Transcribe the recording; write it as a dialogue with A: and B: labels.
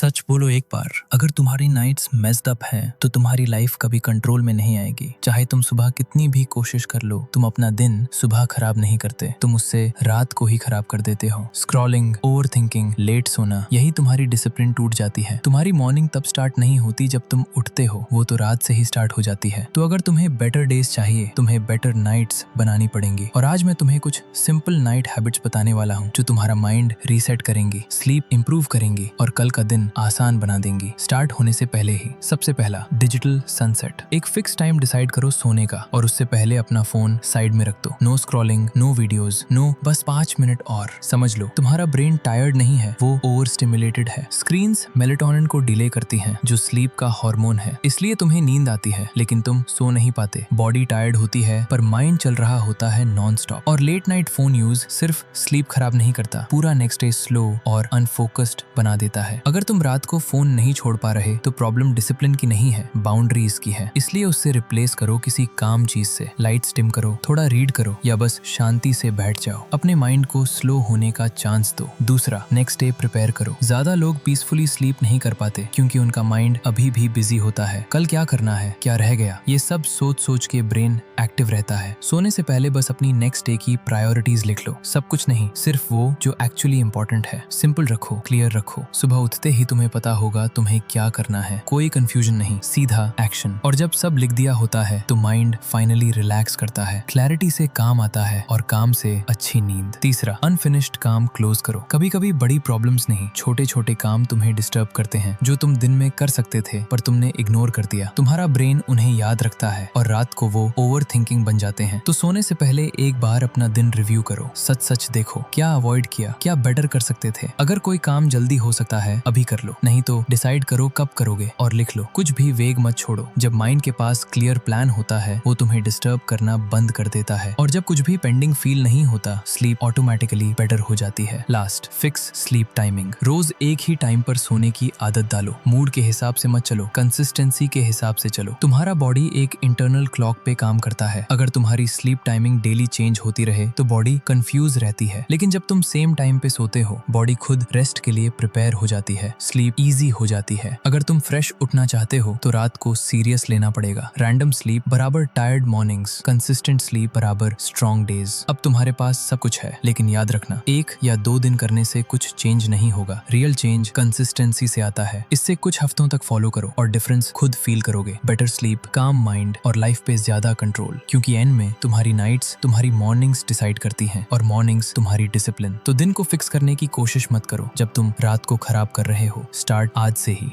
A: सच बोलो एक बार, अगर तुम्हारी नाइट्स मेस्ड अप हैं तो तुम्हारी लाइफ कभी कंट्रोल में नहीं आएगी। चाहे तुम सुबह कितनी भी कोशिश कर लो, तुम अपना दिन सुबह खराब नहीं करते, तुम उससे रात को ही खराब कर देते हो। स्क्रॉलिंग, ओवर थिंकिंग, लेट सोना, यही तुम्हारी डिसिप्लिन टूट जाती है। तुम्हारी मॉर्निंग तब स्टार्ट नहीं होती जब तुम उठते हो, वो तो रात से ही स्टार्ट हो जाती है। तो अगर तुम्हें बेटर डेज चाहिए, तुम्हें बेटर नाइट्स बनानी पड़ेंगी। और आज मैं तुम्हें कुछ सिंपल नाइट हैबिट्स बताने वाला हूँ जो तुम्हारा माइंड रीसेट करेंगी, स्लीप इंप्रूव करेंगी और कल का दिन आसान बना देंगी स्टार्ट होने से पहले ही। सबसे पहला, डिजिटल सनसेट। एक फिक्स टाइम डिसाइड करो सोने का और उससे पहले अपना फोन साइड में रख दो। No scrolling, no videos, no बस 5 मिनट और। समझ लो तुम्हारा ब्रेन टायर्ड नहीं है, वो ओवर स्टिमुलेटेड है। स्क्रीन्स मेलेटोनिन को डिले करती हैं जो स्लीप का हार्मोन है, इसलिए तुम्हें नींद आती है लेकिन तुम सो नहीं पाते। बॉडी टायर्ड होती है पर माइंड चल रहा होता है नॉन स्टॉप। और लेट नाइट फोन यूज सिर्फ स्लीप खराब नहीं करता, पूरा नेक्स्ट डे स्लो और अनफोकस्ड बना देता है। अगर तुम रात को फोन नहीं छोड़ पा रहे तो प्रॉब्लम डिसिप्लिन की नहीं है, बाउंड्रीज की है। इसलिए उससे रिप्लेस करो किसी काम चीज से। लाइट्स डिम करो, थोड़ा रीड करो या बस शांति से बैठ जाओ। अपने माइंड को स्लो होने का चांस दो। दूसरा, नेक्स्ट डे प्रिपेयर करो। ज्यादा लोग पीसफुली स्लीप नहीं कर पाते क्योंकि उनका माइंड अभी भी बिजी होता है। कल क्या करना है, क्या रह गया, ये सब सोच सोच के ब्रेन एक्टिव रहता है। सोने से पहले बस अपनी नेक्स्ट डे की प्रायोरिटीज लिख लो। सब कुछ नहीं, सिर्फ वो जो एक्चुअली इंपॉर्टेंट है। सिंपल रखो, क्लियर रखो। सुबह उठते ही तुम्हें पता होगा तुम्हें क्या करना है। कोई कंफ्यूजन नहीं, सीधा एक्शन। और जब सब लिख दिया होता है तो माइंड फाइनली रिलैक्स करता है। क्लैरिटी से काम आता है और काम से अच्छी नींद। तीसरा, अनफिनिश्ड काम क्लोज करो। कभी कभी बड़ी प्रॉब्लम्स नहीं, छोटे छोटे काम तुम्हें डिस्टर्ब करते हैं जो तुम दिन में कर सकते थे पर तुमने इग्नोर कर दिया। तुम्हारा ब्रेन उन्हें याद रखता है और रात को वो ओवर थिंकिंग बन जाते हैं। तो सोने से पहले एक बार अपना दिन रिव्यू करो। सच सच देखो, क्या अवॉइड किया, क्या बेटर कर सकते थे। अगर कोई काम जल्दी हो सकता है अभी कर लो, नहीं तो डिसाइड करो कब करोगे और लिख लो। कुछ भी वेग मत छोड़ो। जब माइंड के पास क्लियर प्लान होता है वो तुम्हें डिस्टर्ब करना बंद कर देता है। और जब कुछ भी पेंडिंग फील नहीं होता, स्लीप ऑटोमेटिकली बेटर हो जाती है। Last, fix sleep timing. रोज एक ही टाइम पर सोने की आदत डालो। मूड के हिसाब से मत चलो, कंसिस्टेंसी के हिसाब से चलो। तुम्हारा बॉडी एक इंटरनल क्लॉक पे काम करता है। अगर तुम्हारी स्लीप टाइमिंग डेली चेंज होती रहे तो बॉडी कंफ्यूज रहती है, लेकिन जब तुम सेम टाइम पे सोते हो बॉडी खुद रेस्ट के लिए प्रिपेयर हो जाती है, स्लीप इजी हो जाती है। अगर तुम फ्रेश उठना चाहते हो तो रात को सीरियस लेना पड़ेगा। रैंडम स्लीप बराबर टायर्ड मॉर्निंग्स, कंसिस्टेंट स्लीप बराबर स्ट्रॉन्ग डेज। अब तुम्हारे पास सब कुछ है, लेकिन याद रखना 1 या 2 दिन करने से कुछ चेंज नहीं होगा। रियल चेंज कंसिस्टेंसी से आता है। इससे कुछ हफ्तों तक फॉलो करो और डिफरेंस खुद फील करोगे। बेटर स्लीप, काम माइंड और लाइफ पे ज्यादा कंट्रोल, क्योंकि एंड में तुम्हारी नाइट्स तुम्हारी मॉर्निंग्स डिसाइड करती हैं और मॉर्निंग्स तुम्हारी डिसिप्लिन। तो दिन को फिक्स करने की कोशिश मत करो जब तुम रात को खराब कर रहे हो। स्टार्ट आज से ही।